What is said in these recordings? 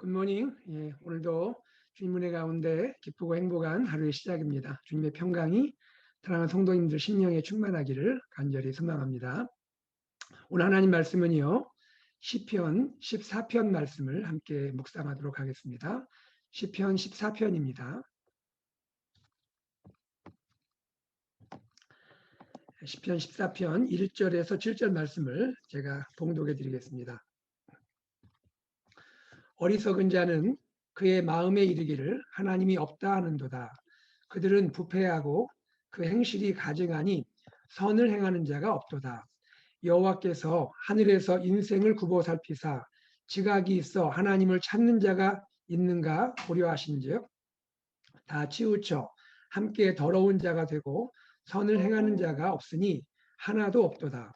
굿모닝. 예, 오늘도 주님 은혜 가운데 기쁘고 행복한 하루의 시작입니다. 주님의 평강이 사랑하는 성도님들 심령에 충만하기를 간절히 소망합니다. 오늘 하나님 말씀은요, 시편 14편 말씀을 함께 묵상하도록 하겠습니다. 시편 14편입니다. 시편 14편 1절에서 7절 말씀을 제가 봉독해 드리겠습니다. 어리석은 자는 그의 마음에 이르기를 하나님이 없다 하는도다. 그들은 부패하고 그 행실이 가증하니 선을 행하는 자가 없도다. 여호와께서 하늘에서 인생을 굽어 살피사 지각이 있어 하나님을 찾는 자가 있는가 보려 하신즉 다 치우쳐 함께 더러운 자가 되고 선을 행하는 자가 없으니 하나도 없도다.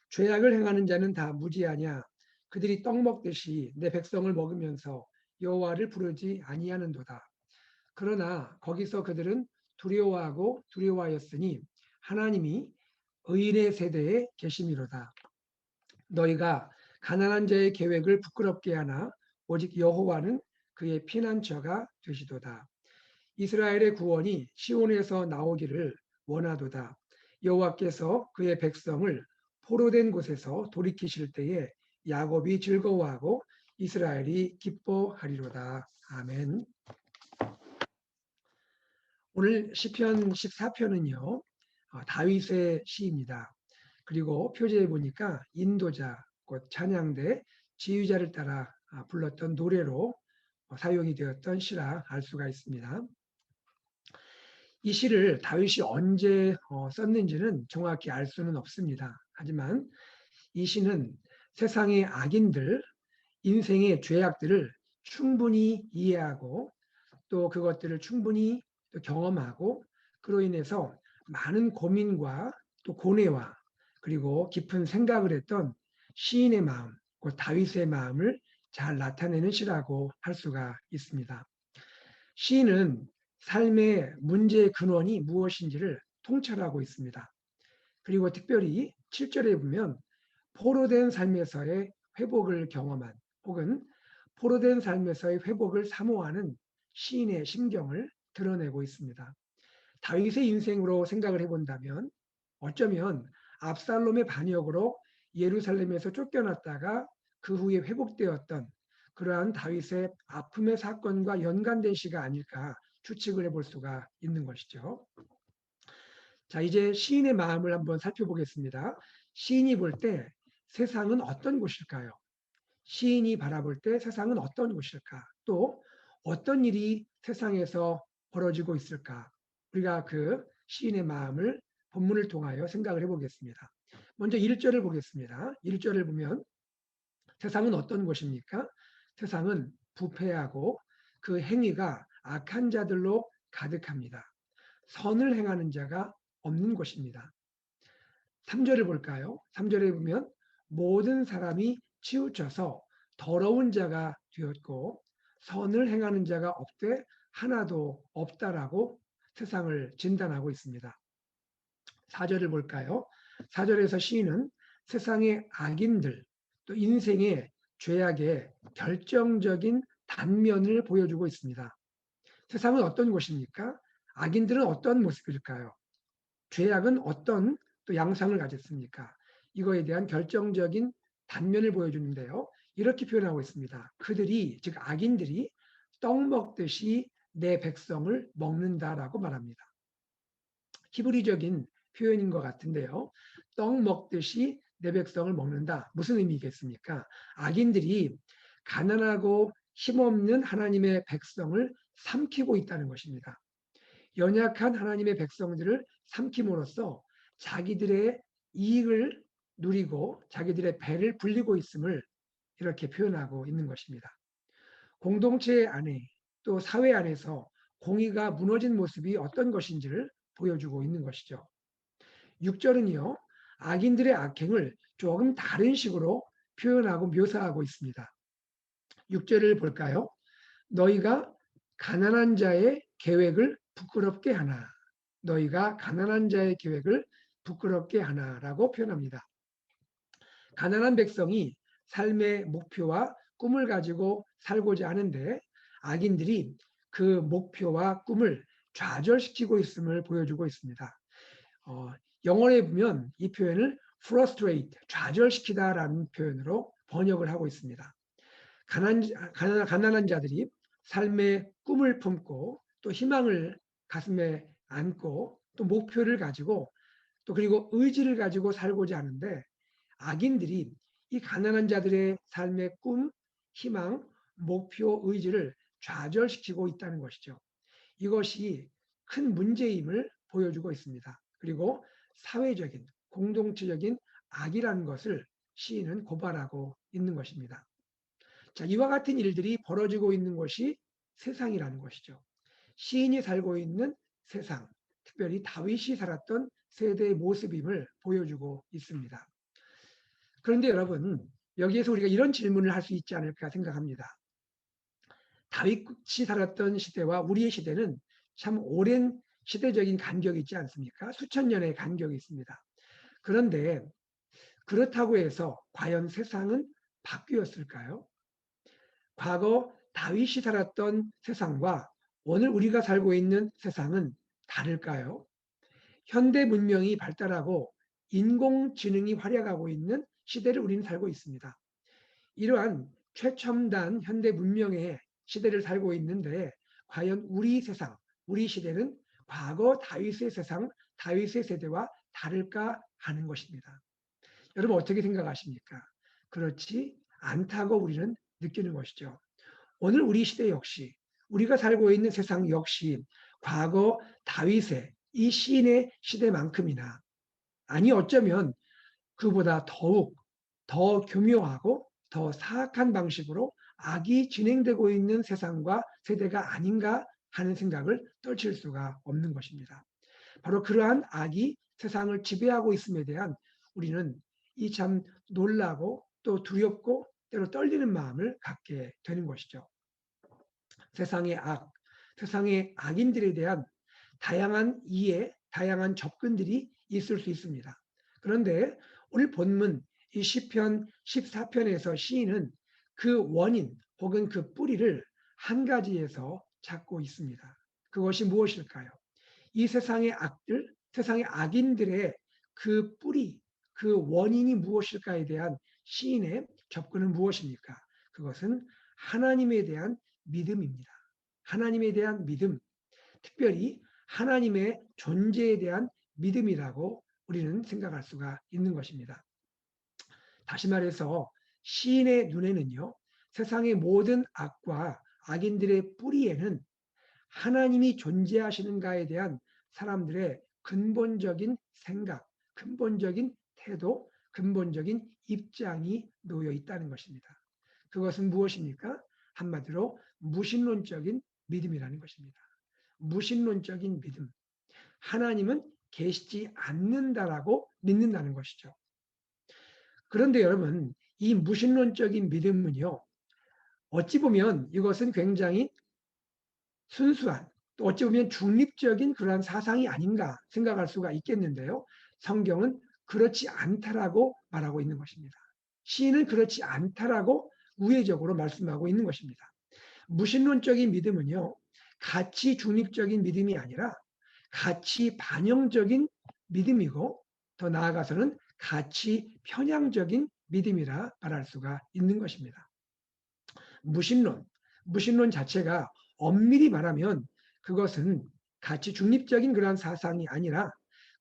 죄악을 행하는 자는 다 무지하냐. 그들이 떡 먹듯이 내 백성을 먹으면서 여호와를 부르지 아니하는도다. 그러나 거기서 그들은 두려워하고 두려워하였으니 하나님이 의인의 세대에 계심이로다. 너희가 가난한 자의 계획을 부끄럽게 하나 오직 여호와는 그의 피난처가 되시도다. 이스라엘의 구원이 시온에서 나오기를 원하도다. 여호와께서 그의 백성을 포로된 곳에서 돌이키실 때에 야곱이 즐거워하고 이스라엘이 기뻐하리로다. 아멘. 오늘 시편 14편은요. 다윗의 시입니다. 그리고 표제에 보니까 인도자, 곧 찬양대, 지휘자를 따라 불렀던 노래로 사용이 되었던 시라 알 수가 있습니다. 이 시를 다윗이 언제 썼는지는 정확히 알 수는 없습니다. 하지만 이 시는 세상의 악인들, 인생의 죄악들을 충분히 이해하고 또 그것들을 충분히 또 경험하고 그로 인해서 많은 고민과 또 고뇌와 그리고 깊은 생각을 했던 시인의 마음, 그 다윗의 마음을 잘 나타내는 시라고 할 수가 있습니다. 시인은 삶의 문제의 근원이 무엇인지를 통찰하고 있습니다. 그리고 특별히 7절에 보면 포로된 삶에서의 회복을 경험한 혹은 포로된 삶에서의 회복을 사모하는 시인의 심경을 드러내고 있습니다. 다윗의 인생으로 생각을 해본다면 어쩌면 압살롬의 반역으로 예루살렘에서 쫓겨났다가 그 후에 회복되었던 그러한 다윗의 아픔의 사건과 연관된 시가 아닐까 추측을 해볼 수가 있는 것이죠. 자, 이제 시인의 마음을 한번 살펴보겠습니다. 시인이 볼 때 세상은 어떤 곳일까요? 시인이 바라볼 때 세상은 어떤 곳일까? 또 어떤 일이 세상에서 벌어지고 있을까? 우리가 그 시인의 마음을 본문을 통하여 생각을 해보겠습니다. 먼저 1절을 보겠습니다. 1절을 보면 세상은 어떤 곳입니까? 세상은 부패하고 그 행위가 악한 자들로 가득합니다. 선을 행하는 자가 없는 곳입니다. 3절을 볼까요? 3절에 보면 모든 사람이 치우쳐서 더러운 자가 되었고 선을 행하는 자가 없되 하나도 없다라고 세상을 진단하고 있습니다. 4절을 볼까요? 4절에서 시인은 세상의 악인들 또 인생의 죄악의 결정적인 단면을 보여주고 있습니다. 세상은 어떤 곳입니까? 악인들은 어떤 모습일까요? 죄악은 어떤 또 양상을 가졌습니까? 이거에 대한 결정적인 단면을 보여주는데요. 이렇게 표현하고 있습니다. 그들이, 즉 악인들이 떡 먹듯이 내 백성을 먹는다라고 말합니다. 히브리적인 표현인 것 같은데요. 떡 먹듯이 내 백성을 먹는다. 무슨 의미겠습니까? 악인들이 가난하고 힘없는 하나님의 백성을 삼키고 있다는 것입니다. 연약한 하나님의 백성들을 삼킴으로써 자기들의 이익을 누리고 자기들의 배를 불리고 있음을 이렇게 표현하고 있는 것입니다. 공동체 안에 또 사회 안에서 공의가 무너진 모습이 어떤 것인지를 보여주고 있는 것이죠. 6절은요. 악인들의 악행을 조금 다른 식으로 표현하고 묘사하고 있습니다. 6절을 볼까요? 너희가 가난한 자의 계획을 부끄럽게 하나. 너희가 가난한 자의 계획을 부끄럽게 하나라고 표현합니다. 가난한 백성이 삶의 목표와 꿈을 가지고 살고자 하는데 악인들이 그 목표와 꿈을 좌절시키고 있음을 보여주고 있습니다. 영어에 보면 이 표현을 frustrate, 좌절시키다라는 표현으로 번역을 하고 있습니다. 가난한 자들이 삶의 꿈을 품고 또 희망을 가슴에 안고 또 목표를 가지고 또 그리고 의지를 가지고 살고자 하는데 악인들이 이 가난한 자들의 삶의 꿈, 희망, 목표, 의지를 좌절시키고 있다는 것이죠. 이것이 큰 문제임을 보여주고 있습니다. 그리고 사회적인, 공동체적인 악이라는 것을 시인은 고발하고 있는 것입니다. 자, 이와 같은 일들이 벌어지고 있는 것이 세상이라는 것이죠. 시인이 살고 있는 세상, 특별히 다윗이 살았던 세대의 모습임을 보여주고 있습니다. 그런데 여러분, 여기에서 우리가 이런 질문을 할 수 있지 않을까 생각합니다. 다윗이 살았던 시대와 우리의 시대는 참 오랜 시대적인 간격이 있지 않습니까? 수천 년의 간격이 있습니다. 그런데 그렇다고 해서 과연 세상은 바뀌었을까요? 과거 다윗이 살았던 세상과 오늘 우리가 살고 있는 세상은 다를까요? 현대 문명이 발달하고 인공지능이 활약하고 있는 시대를 우리는 살고 있습니다. 이러한 최첨단 현대 문명의 시대를 살고 있는데 과연 우리 세상, 우리 시대는 과거 다윗의 세상, 다윗의 세대와 다를까 하는 것입니다. 여러분 어떻게 생각하십니까? 그렇지 않다고 우리는 느끼는 것이죠. 오늘 우리 시대 역시 우리가 살고 있는 세상 역시 과거 다윗의 이 시인의 시대만큼이나 아니 어쩌면 그보다 더욱 더 교묘하고 더 사악한 방식으로 악이 진행되고 있는 세상과 세대가 아닌가 하는 생각을 떨칠 수가 없는 것입니다. 바로 그러한 악이 세상을 지배하고 있음에 대한 우리는 이 참 놀라고 또 두렵고 때로 떨리는 마음을 갖게 되는 것이죠. 세상의 악, 세상의 악인들에 대한 다양한 이해, 다양한 접근들이 있을 수 있습니다. 그런데 오늘 본문 이 시편 14편에서 시인은 그 원인 혹은 그 뿌리를 한 가지에서 찾고 있습니다. 그것이 무엇일까요? 이 세상의 악들, 세상의 악인들의 그 뿌리, 그 원인이 무엇일까에 대한 시인의 접근은 무엇입니까? 그것은 하나님에 대한 믿음입니다. 하나님에 대한 믿음, 특별히 하나님의 존재에 대한 믿음이라고 우리는 생각할 수가 있는 것입니다. 다시 말해서 시인의 눈에는요, 세상의 모든 악과 악인들의 뿌리에는 하나님이 존재하시는가에 대한 사람들의 근본적인 생각, 근본적인 태도, 근본적인 입장이 놓여 있다는 것입니다. 그것은 무엇입니까? 한마디로 무신론적인 믿음이라는 것입니다. 무신론적인 믿음. 하나님은 계시지 않는다라고 믿는다는 것이죠. 그런데 여러분, 이 무신론적인 믿음은요, 어찌 보면 이것은 굉장히 순수한, 또 어찌 보면 중립적인 그러한 사상이 아닌가 생각할 수가 있겠는데요. 성경은 그렇지 않다라고 말하고 있는 것입니다. 시인은 그렇지 않다라고 우회적으로 말씀하고 있는 것입니다. 무신론적인 믿음은요, 가치 중립적인 믿음이 아니라 가치 반영적인 믿음이고 더 나아가서는 가치 편향적인 믿음이라 말할 수가 있는 것입니다. 무신론 자체가 엄밀히 말하면 그것은 가치 중립적인 그러한 사상이 아니라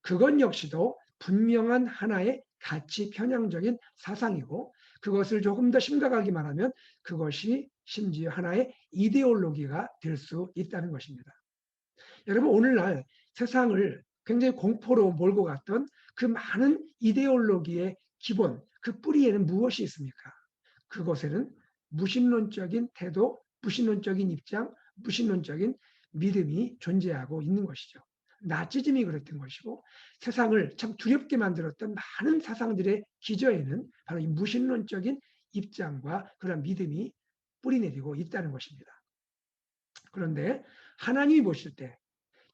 그것 역시도 분명한 하나의 가치 편향적인 사상이고 그것을 조금 더 심각하게 말하면 그것이 심지어 하나의 이데올로기가 될 수 있다는 것입니다. 여러분 오늘날 세상을 굉장히 공포로 몰고 갔던 그 많은 이데올로기의 기본, 그 뿌리에는 무엇이 있습니까? 그곳에는 무신론적인 태도, 무신론적인 입장, 무신론적인 믿음이 존재하고 있는 것이죠. 나치즘이 그랬던 것이고 세상을 참 두렵게 만들었던 많은 사상들의 기저에는 바로 이 무신론적인 입장과 그런 믿음이 뿌리내리고 있다는 것입니다. 그런데 하나님이 보실 때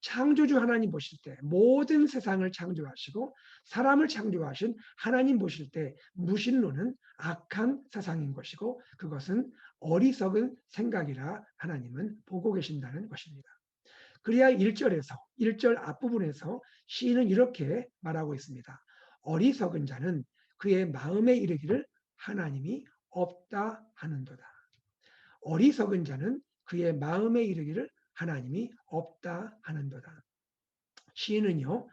창조주 하나님 보실 때, 모든 세상을 창조하시고 사람을 창조하신 하나님 보실 때 무신론은 악한 사상인 것이고 그것은 어리석은 생각이라 하나님은 보고 계신다는 것입니다. 그래야 1절 앞부분에서 시인은 이렇게 말하고 있습니다. 어리석은 자는 그의 마음에 이르기를 하나님이 없다 하는도다. 어리석은 자는 그의 마음에 이르기를 하나님이 없다 하는도다. 시인은요,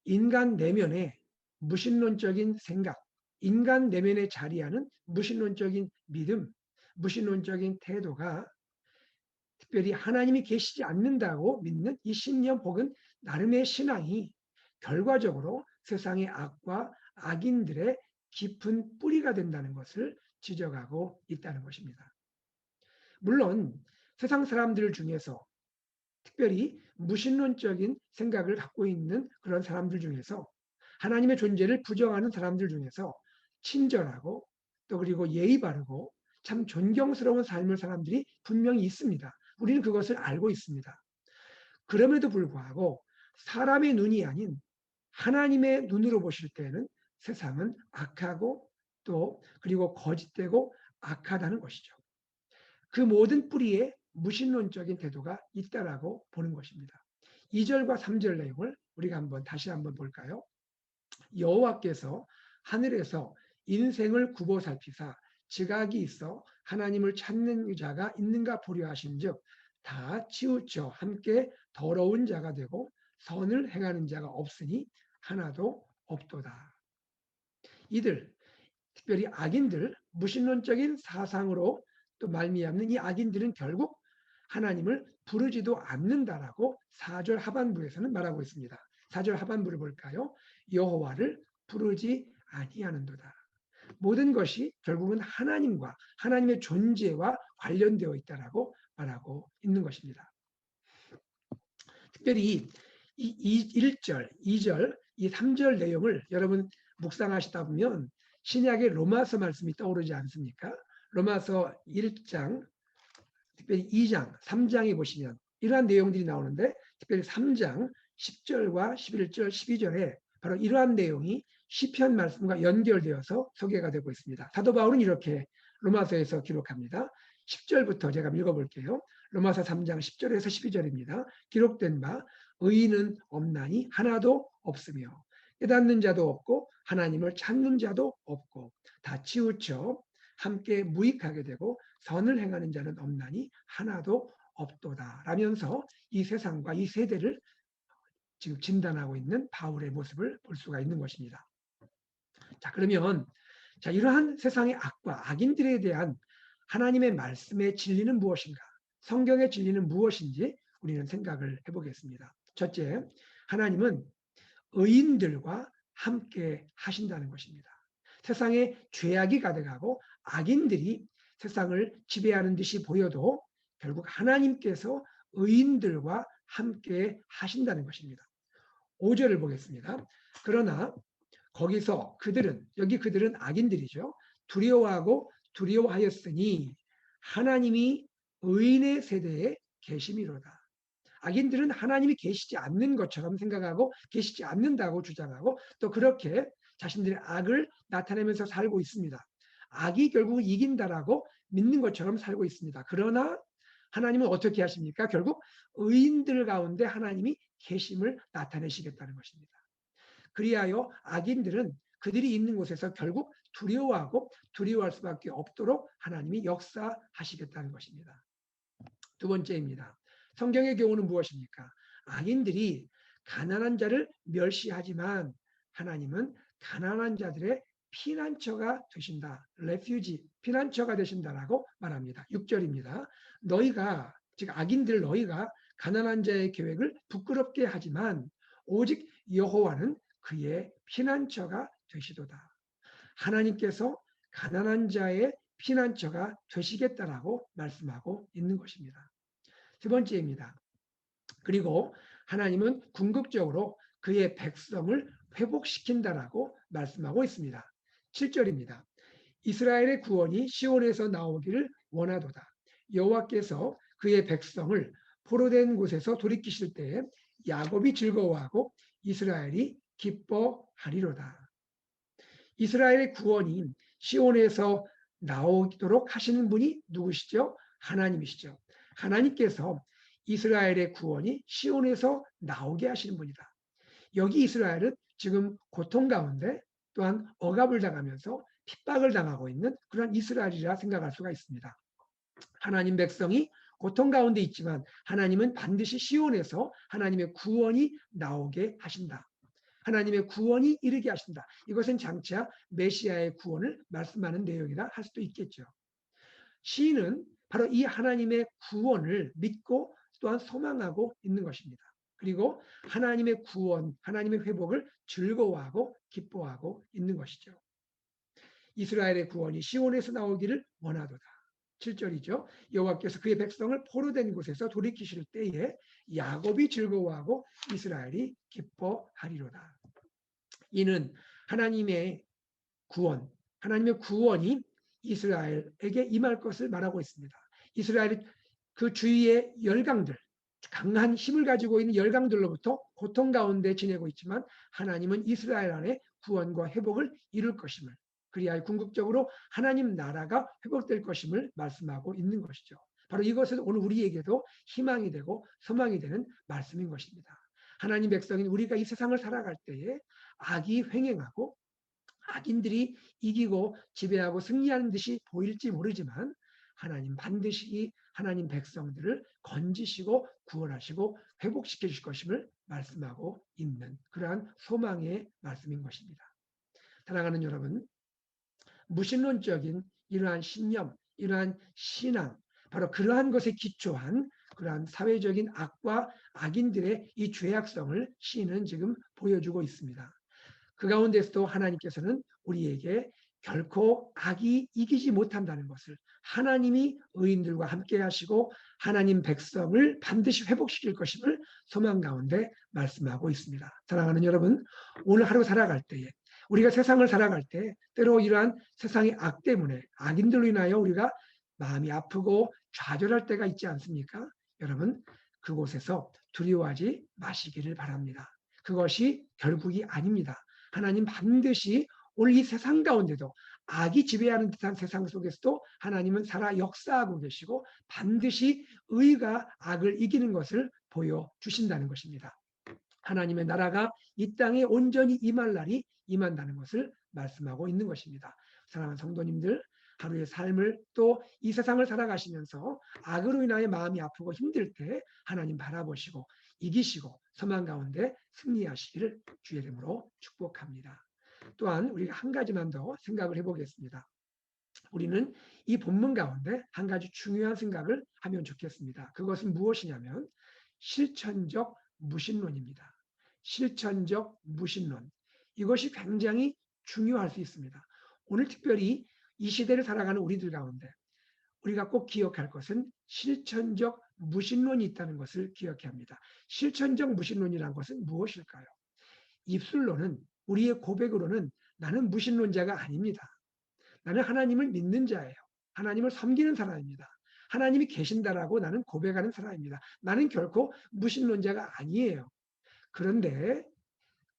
인간 내면의 무신론적인 생각, 인간 내면에 자리하는 무신론적인 믿음, 무신론적인 태도가 특별히 하나님이 계시지 않는다고 믿는 이 신념 혹은 나름의 신앙이 결과적으로 세상의 악과 악인들의 깊은 뿌리가 된다는 것을 지적하고 있다는 것입니다. 물론 세상 사람들 중에서 특별히 무신론적인 생각을 갖고 있는 그런 사람들 중에서 하나님의 존재를 부정하는 사람들 중에서 친절하고 또 그리고 예의 바르고 참 존경스러운 삶을 사람들이 분명히 있습니다. 우리는 그것을 알고 있습니다. 그럼에도 불구하고 사람의 눈이 아닌 하나님의 눈으로 보실 때는 세상은 악하고 또 그리고 거짓되고 악하다는 것이죠. 그 모든 뿌리에 무신론적인 태도가 있다라고 보는 것입니다. 2절과 3절 내용을 우리가 다시 한번 볼까요? 여호와께서 하늘에서 인생을 굽어 살피사 지각이 있어 하나님을 찾는 자가 있는가 보려 하신즉 다 치우쳐 함께 더러운 자가 되고 선을 행하는 자가 없으니 하나도 없도다. 이들 특별히 악인들 무신론적인 사상으로 또 말미암는 이 악인들은 결국 하나님을 부르지도 않는다라고 4절 하반부에서는 말하고 있습니다. 4절 하반부를 볼까요? 여호와를 부르지 아니하는도다. 모든 것이 결국은 하나님과 하나님의 존재와 관련되어 있다라고 말하고 있는 것입니다. 특별히 이 1절, 2절, 이 3절 내용을 여러분 묵상하시다 보면 신약의 로마서 말씀이 떠오르지 않습니까? 로마서 1장, 특별히 2장, 3장에 보시면 이러한 내용들이 나오는데 특별히 3장 10절과 11절, 12절에 바로 이러한 내용이 시편 말씀과 연결되어서 소개가 되고 있습니다. 사도 바울은 이렇게 로마서에서 기록합니다. 10절부터 제가 읽어볼게요. 로마서 3장 10절에서 12절입니다. 기록된 바 의인은 없나니 하나도 없으며 깨닫는 자도 없고 하나님을 찾는 자도 없고 다 치우쳐 함께 무익하게 되고 선을 행하는 자는 없나니 하나도 없도다 라면서 이 세상과 이 세대를 지금 진단하고 있는 바울의 모습을 볼 수가 있는 것입니다. 자, 그러면 이러한 세상의 악과 악인들에 대한 하나님의 말씀의 진리는 무엇인가? 성경의 진리는 무엇인지 우리는 생각을 해보겠습니다. 첫째, 하나님은 의인들과 함께 하신다는 것입니다. 세상에 죄악이 가득하고 악인들이 세상을 지배하는 듯이 보여도 결국 하나님께서 의인들과 함께 하신다는 것입니다. 5절을 보겠습니다. 그러나 거기서 그들은 악인들이죠. 두려워하고 두려워하였으니 하나님이 의인의 세대에 계심이로다. 악인들은 하나님이 계시지 않는 것처럼 생각하고 계시지 않는다고 주장하고 또 그렇게 자신들의 악을 나타내면서 살고 있습니다. 악이 결국 이긴다라고 믿는 것처럼 살고 있습니다. 그러나 하나님은 어떻게 하십니까? 결국 의인들 가운데 하나님이 계심을 나타내시겠다는 것입니다. 그리하여 악인들은 그들이 있는 곳에서 결국 두려워하고 두려워할 수밖에 없도록 하나님이 역사하시겠다는 것입니다. 두 번째입니다. 성경의 경우는 무엇입니까? 악인들이 가난한 자를 멸시하지만 하나님은 가난한 자들의 피난처가 되신다. 레퓨지, 피난처가 되신다라고 말합니다. 6절입니다. 너희가, 즉 악인들 너희가 가난한 자의 계획을 부끄럽게 하지만 오직 여호와는 그의 피난처가 되시도다. 하나님께서 가난한 자의 피난처가 되시겠다라고 말씀하고 있는 것입니다. 세 번째입니다. 그리고 하나님은 궁극적으로 그의 백성을 회복시킨다라고 말씀하고 있습니다. 7절입니다. 이스라엘의 구원이 시온에서 나오기를 원하도다. 여호와께서 그의 백성을 포로된 곳에서 돌이키실 때에 야곱이 즐거워하고 이스라엘이 기뻐하리로다. 이스라엘의 구원이 시온에서 나오도록 하시는 분이 누구시죠? 하나님이시죠. 하나님께서 이스라엘의 구원이 시온에서 나오게 하시는 분이다. 여기 이스라엘은 지금 고통 가운데 또한 억압을 당하면서 핍박을 당하고 있는 그런 이스라엘이라 생각할 수가 있습니다. 하나님 백성이 고통 가운데 있지만 하나님은 반드시 시온에서 하나님의 구원이 나오게 하신다. 하나님의 구원이 이르게 하신다. 이것은 장차 메시아의 구원을 말씀하는 내용이라 할 수도 있겠죠. 시인은 바로 이 하나님의 구원을 믿고 또한 소망하고 있는 것입니다. 그리고 하나님의 구원, 하나님의 회복을 즐거워하고 기뻐하고 있는 것이죠. 이스라엘의 구원이 시온에서 나오기를 원하도다. 7절이죠. 여호와께서 그의 백성을 포로된 곳에서 돌이키실 때에 야곱이 즐거워하고 이스라엘이 기뻐하리로다. 이는 하나님의 구원, 하나님의 구원이 이스라엘에게 임할 것을 말하고 있습니다. 이스라엘이 그 주위의 열강들, 강한 힘을 가지고 있는 열강들로부터 고통 가운데 지내고 있지만 하나님은 이스라엘 안에 구원과 회복을 이룰 것임을, 그리하여 궁극적으로 하나님 나라가 회복될 것임을 말씀하고 있는 것이죠. 바로 이것은 오늘 우리에게도 희망이 되고 소망이 되는 말씀인 것입니다. 하나님 백성인 우리가 이 세상을 살아갈 때에 악이 횡행하고 악인들이 이기고 지배하고 승리하는 듯이 보일지 모르지만 하나님 반드시 하나님 백성들을 건지시고 구원하시고 회복시켜 주실 것임을 말씀하고 있는 그러한 소망의 말씀인 것입니다. 사랑하는 여러분, 무신론적인 이러한 신념, 이러한 신앙, 바로 그러한 것에 기초한 그러한 사회적인 악과 악인들의 이 죄악성을 시인은 지금 보여주고 있습니다. 그 가운데서도 하나님께서는 우리에게 결코 악이 이기지 못한다는 것을, 하나님이 의인들과 함께 하시고 하나님 백성을 반드시 회복시킬 것임을 소망 가운데 말씀하고 있습니다. 사랑하는 여러분, 오늘 하루 살아갈 때에 우리가 세상을 살아갈 때 때로 이러한 세상의 악 때문에 악인들로 인하여 우리가 마음이 아프고 좌절할 때가 있지 않습니까? 여러분, 그곳에서 두려워하지 마시기를 바랍니다. 그것이 결국이 아닙니다. 하나님 반드시 오늘 이 세상 가운데도 악이 지배하는 듯한 세상 속에서도 하나님은 살아 역사하고 계시고 반드시 의가 악을 이기는 것을 보여주신다는 것입니다. 하나님의 나라가 이 땅에 온전히 임할 날이 임한다는 것을 말씀하고 있는 것입니다. 사랑하는 성도님들, 하루의 삶을 또 이 세상을 살아가시면서 악으로 인하여 마음이 아프고 힘들 때 하나님 바라보시고 이기시고 소망 가운데 승리하시기를 주의 이름으로 축복합니다. 또한 우리가 한 가지만 더 생각을 해보겠습니다. 우리는 이 본문 가운데 한 가지 중요한 생각을 하면 좋겠습니다. 그것은 무엇이냐면 실천적 무신론입니다. 실천적 무신론. 이것이 굉장히 중요할 수 있습니다. 오늘 특별히 이 시대를 살아가는 우리들 가운데 우리가 꼭 기억할 것은 실천적 무신론이 있다는 것을 기억해야 합니다. 실천적 무신론이라는 것은 무엇일까요? 입술로는, 우리의 고백으로는 나는 무신론자가 아닙니다. 나는 하나님을 믿는 자예요. 하나님을 섬기는 사람입니다. 하나님이 계신다라고 나는 고백하는 사람입니다. 나는 결코 무신론자가 아니에요. 그런데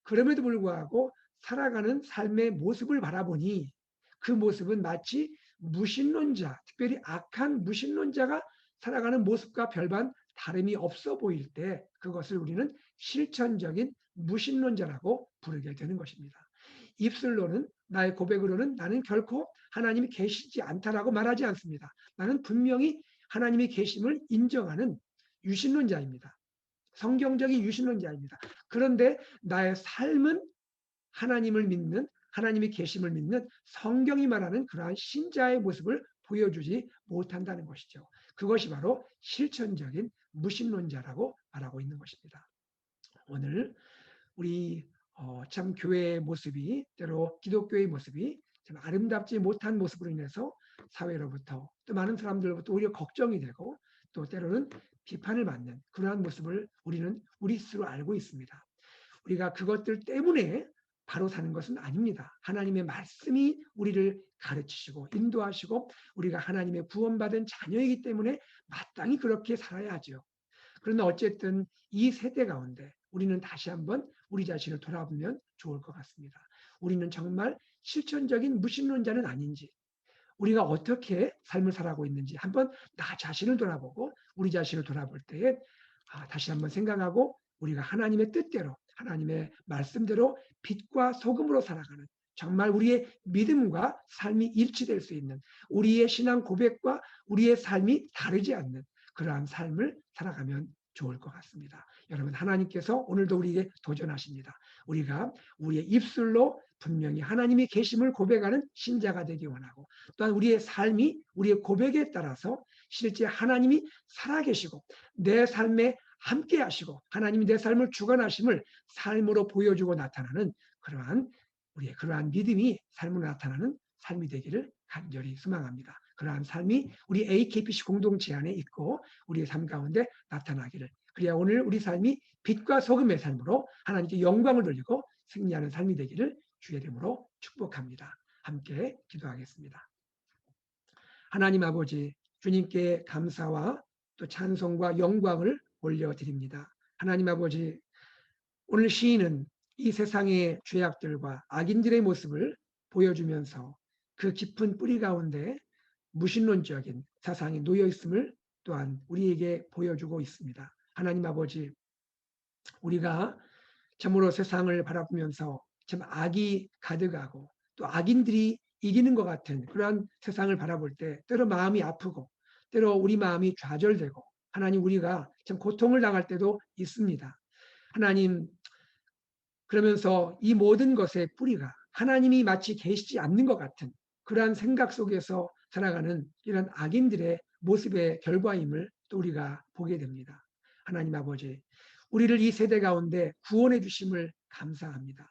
그럼에도 불구하고 살아가는 삶의 모습을 바라보니 그 모습은 마치 무신론자, 특별히 악한 무신론자가 살아가는 모습과 별반 다름이 없어 보일 때 그것을 우리는 실천적인 무신론자라고 부르게 되는 것입니다. 입술로는, 나의 고백으로는 나는 결코 하나님이 계시지 않다라고 말하지 않습니다. 나는 분명히 하나님의 계심을 인정하는 유신론자입니다. 성경적인 유신론자입니다. 그런데 나의 삶은 하나님을 믿는, 하나님의 계심을 믿는 성경이 말하는 그러한 신자의 모습을 보여주지 못한다는 것이죠. 그것이 바로 실천적인 무신론자라고 말하고 있는 것입니다. 오늘 우리 참 교회의 모습이, 때로 기독교의 모습이 참 아름답지 못한 모습으로 인해서 사회로부터 또 많은 사람들로부터 오히려 걱정이 되고 또 때로는 비판을 받는 그러한 모습을 우리는 우리 스스로 알고 있습니다. 우리가 그것들 때문에 바로 사는 것은 아닙니다. 하나님의 말씀이 우리를 가르치시고 인도하시고 우리가 하나님의 구원받은 자녀이기 때문에 마땅히 그렇게 살아야 하죠. 그러나 어쨌든 이 세대 가운데 우리는 다시 한번 우리 자신을 돌아보면 좋을 것 같습니다. 우리는 정말 실천적인 무신론자는 아닌지, 우리가 어떻게 삶을 살아가고 있는지 한번 나 자신을 돌아보고 우리 자신을 돌아볼 때에 다시 한번 생각하고 우리가 하나님의 뜻대로 하나님의 말씀대로 빛과 소금으로 살아가는, 정말 우리의 믿음과 삶이 일치될 수 있는, 우리의 신앙 고백과 우리의 삶이 다르지 않는 그러한 삶을 살아가면 좋을 것 같습니다. 여러분, 하나님께서 오늘도 우리에게 도전하십니다. 우리가 우리의 입술로 분명히 하나님이 계심을 고백하는 신자가 되기 원하고, 또한 우리의 삶이 우리의 고백에 따라서 실제 하나님이 살아계시고 내 삶에 함께 하시고 하나님이 내 삶을 주관하심을 삶으로 보여주고 나타나는 우리의 그러한 믿음이 삶으로 나타나는 삶이 되기를 간절히 소망합니다. 그러한 삶이 우리 AKPC 공동체 안에 있고 우리의 삶 가운데 나타나기를, 그래야 오늘 우리 삶이 빛과 소금의 삶으로 하나님께 영광을 돌리고 승리하는 삶이 되기를 주의 이름으로 축복합니다. 함께 기도하겠습니다. 하나님 아버지, 주님께 감사와 또 찬송과 영광을 올려드립니다. 하나님 아버지, 오늘 시인은 이 세상의 죄악들과 악인들의 모습을 보여주면서 그 깊은 뿌리 가운데 무신론적인 사상이 놓여 있음을 또한 우리에게 보여주고 있습니다. 하나님 아버지, 우리가 참으로 세상을 바라보면서 참 악이 가득하고 또 악인들이 이기는 것 같은 그러한 세상을 바라볼 때 때로 마음이 아프고 때로 우리 마음이 좌절되고, 하나님, 우리가 참 고통을 당할 때도 있습니다. 하나님, 그러면서 이 모든 것의 뿌리가 하나님이 마치 계시지 않는 것 같은 그러한 생각 속에서 살아가는 이런 악인들의 모습의 결과임을 또 우리가 보게 됩니다. 하나님 아버지, 우리를 이 세대 가운데 구원해 주심을 감사합니다.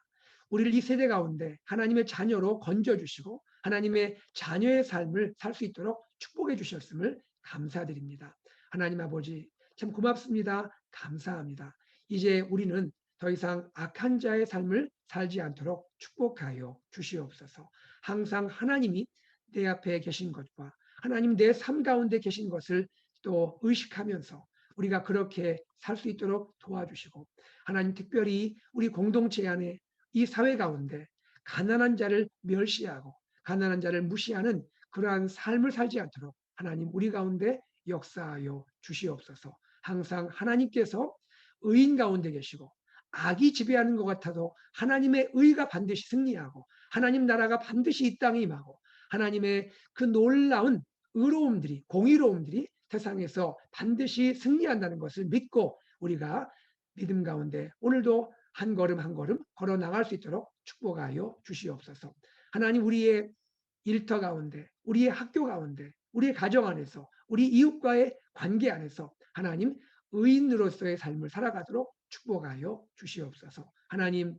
우리를 이 세대 가운데 하나님의 자녀로 건져주시고 하나님의 자녀의 삶을 살 수 있도록 축복해 주셨음을 감사드립니다. 하나님 아버지, 참 고맙습니다. 감사합니다. 이제 우리는 더 이상 악한 자의 삶을 살지 않도록 축복하여 주시옵소서. 항상 하나님이 내 앞에 계신 것과 하나님 내 삶 가운데 계신 것을 또 의식하면서 우리가 그렇게 살 수 있도록 도와주시고, 하나님, 특별히 우리 공동체 안에 이 사회 가운데 가난한 자를 멸시하고 가난한 자를 무시하는 그러한 삶을 살지 않도록 하나님 우리 가운데 역사하여 주시옵소서. 항상 하나님께서 의인 가운데 계시고 악이 지배하는 것 같아도 하나님의 의가 반드시 승리하고 하나님 나라가 반드시 이 땅에 임하고 하나님의 그 놀라운 의로움들이, 공의로움들이 세상에서 반드시 승리한다는 것을 믿고 우리가 믿음 가운데 오늘도 한 걸음 한 걸음 걸어 나갈 수 있도록 축복하여 주시옵소서. 하나님, 우리의 일터 가운데, 우리의 학교 가운데, 우리의 가정 안에서, 우리 이웃과의 관계 안에서 하나님 의인으로서의 삶을 살아가도록 축복하여 주시옵소서. 하나님,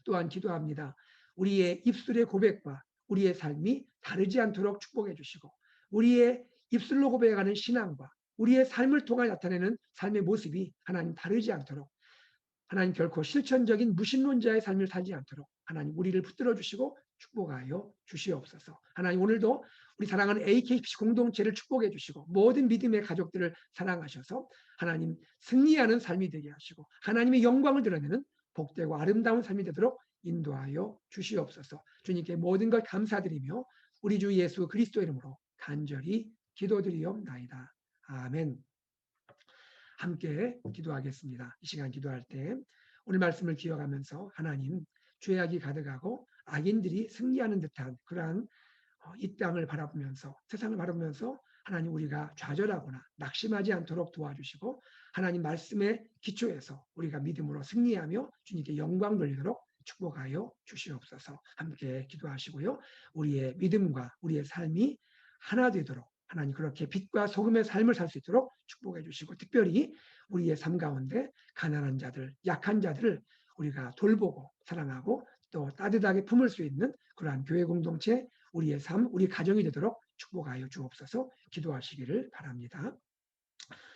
또한 기도합니다. 우리의 입술의 고백과 우리의 삶이 다르지 않도록 축복해 주시고 우리의 입술로 고백하는 신앙과 우리의 삶을 통해 나타내는 삶의 모습이 하나님 다르지 않도록, 하나님 결코 실천적인 무신론자의 삶을 살지 않도록 하나님 우리를 붙들어 주시고 축복하여 주시옵소서. 하나님, 오늘도 우리 사랑하는 AKPC 공동체를 축복해 주시고 모든 믿음의 가족들을 사랑하셔서 하나님 승리하는 삶이 되게 하시고 하나님의 영광을 드러내는 복되고 아름다운 삶이 되도록 인도하여 주시옵소서. 주님께 모든 것 감사드리며 우리 주 예수 그리스도 이름으로 간절히 기도드리옵나이다. 아멘. 함께 기도하겠습니다. 이 시간 기도할 때 오늘 말씀을 기억하면서 하나님, 죄악이 가득하고 악인들이 승리하는 듯한 그러한 이 땅을 바라보면서, 세상을 바라보면서 하나님, 우리가 좌절하거나 낙심하지 않도록 도와주시고 하나님 말씀의 기초에서 우리가 믿음으로 승리하며 주님께 영광 돌리도록 축복하여 주시옵소서. 함께 기도하시고요. 우리의 믿음과 우리의 삶이 하나 되도록 하나님 그렇게 빛과 소금의 삶을 살 수 있도록 축복해 주시고, 특별히 우리의 삶 가운데 가난한 자들, 약한 자들을 우리가 돌보고 사랑하고 또 따뜻하게 품을 수 있는 그러한 교회 공동체, 우리의 삶, 우리 가정이 되도록 축복하여 주옵소서. 기도하시기를 바랍니다.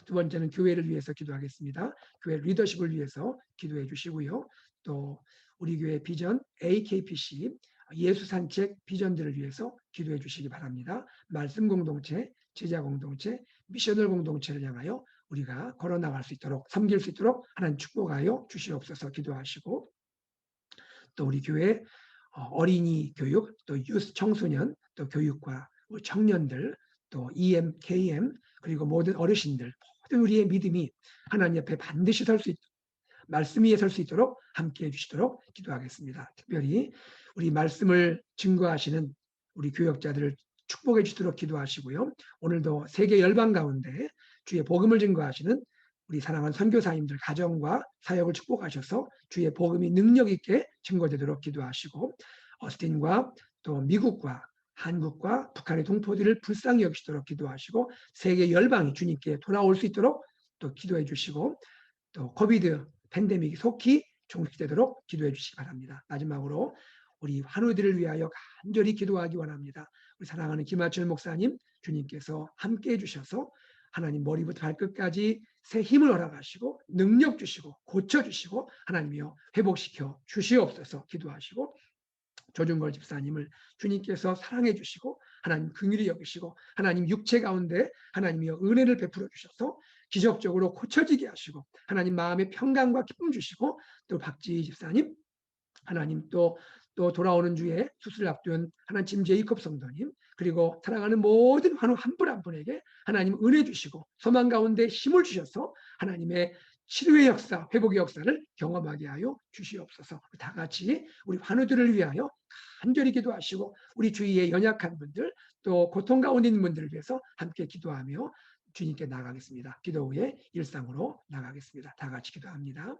두 번째는 교회를 위해서 기도하겠습니다. 교회 리더십을 위해서 기도해 주시고요. 또 우리 교회 비전 AKPC 예수 산책 비전들을 위해서 기도해 주시기 바랍니다. 말씀 공동체, 제자 공동체, 미셔널 공동체를 향하여 우리가 걸어 나갈 수 있도록 섬길 수 있도록 하나님 축복하여 주시옵소서 기도하시고, 또 우리 교회 어린이 교육, 또 유스 청소년, 또 교육과 청년들, 또 EM, KM, 그리고 모든 어르신들, 모든 우리의 믿음이 하나님 옆에 반드시 설 수 있도록, 말씀 위에 설 수 있도록 함께해 주시도록 기도하겠습니다. 특별히 우리 말씀을 증거하시는 우리 교역자들을 축복해 주시도록 기도하시고요. 오늘도 세계 열방 가운데 주의 복음을 증거하시는 우리 사랑하는 선교사님들 가정과 사역을 축복하셔서 주의 복음이 능력 있게 증거되도록 기도하시고, 어스틴과 또 미국과 한국과 북한의 동포들을 불쌍히 여기시도록 기도하시고, 세계 열방이 주님께 돌아올 수 있도록 또 기도해 주시고, 또 코비드 팬데믹이 속히 종식되도록 기도해 주시기 바랍니다. 마지막으로 우리 환우들을 위하여 간절히 기도하기 원합니다. 우리 사랑하는 김하철 목사님, 주님께서 함께해 주셔서 하나님 머리부터 발끝까지 새 힘을 허락하시고 능력 주시고 고쳐주시고 하나님이여 회복시켜 주시옵소서 기도하시고, 조준걸 집사님을 주님께서 사랑해 주시고 하나님 긍휼히 여기시고 하나님 육체 가운데 하나님이여 은혜를 베풀어 주셔서 기적적으로 고쳐지게 하시고 하나님 마음의 평강과 기쁨 주시고, 또 박지희 집사님 하나님 또 돌아오는 주에 수술을 앞둔 하나님 제이콥 성도님, 그리고 사랑하는 모든 환우 한 분 한 분에게 하나님 은혜 주시고 소망 가운데 힘을 주셔서 하나님의 치료의 역사, 회복의 역사를 경험하게 하여 주시옵소서. 다 같이 우리 환우들을 위하여 간절히 기도하시고 우리 주위의 연약한 분들, 또 고통 가운데 있는 분들을 위해서 함께 기도하며 주님께 나가겠습니다. 기도 후에 일상으로 나가겠습니다. 다 같이 기도합니다.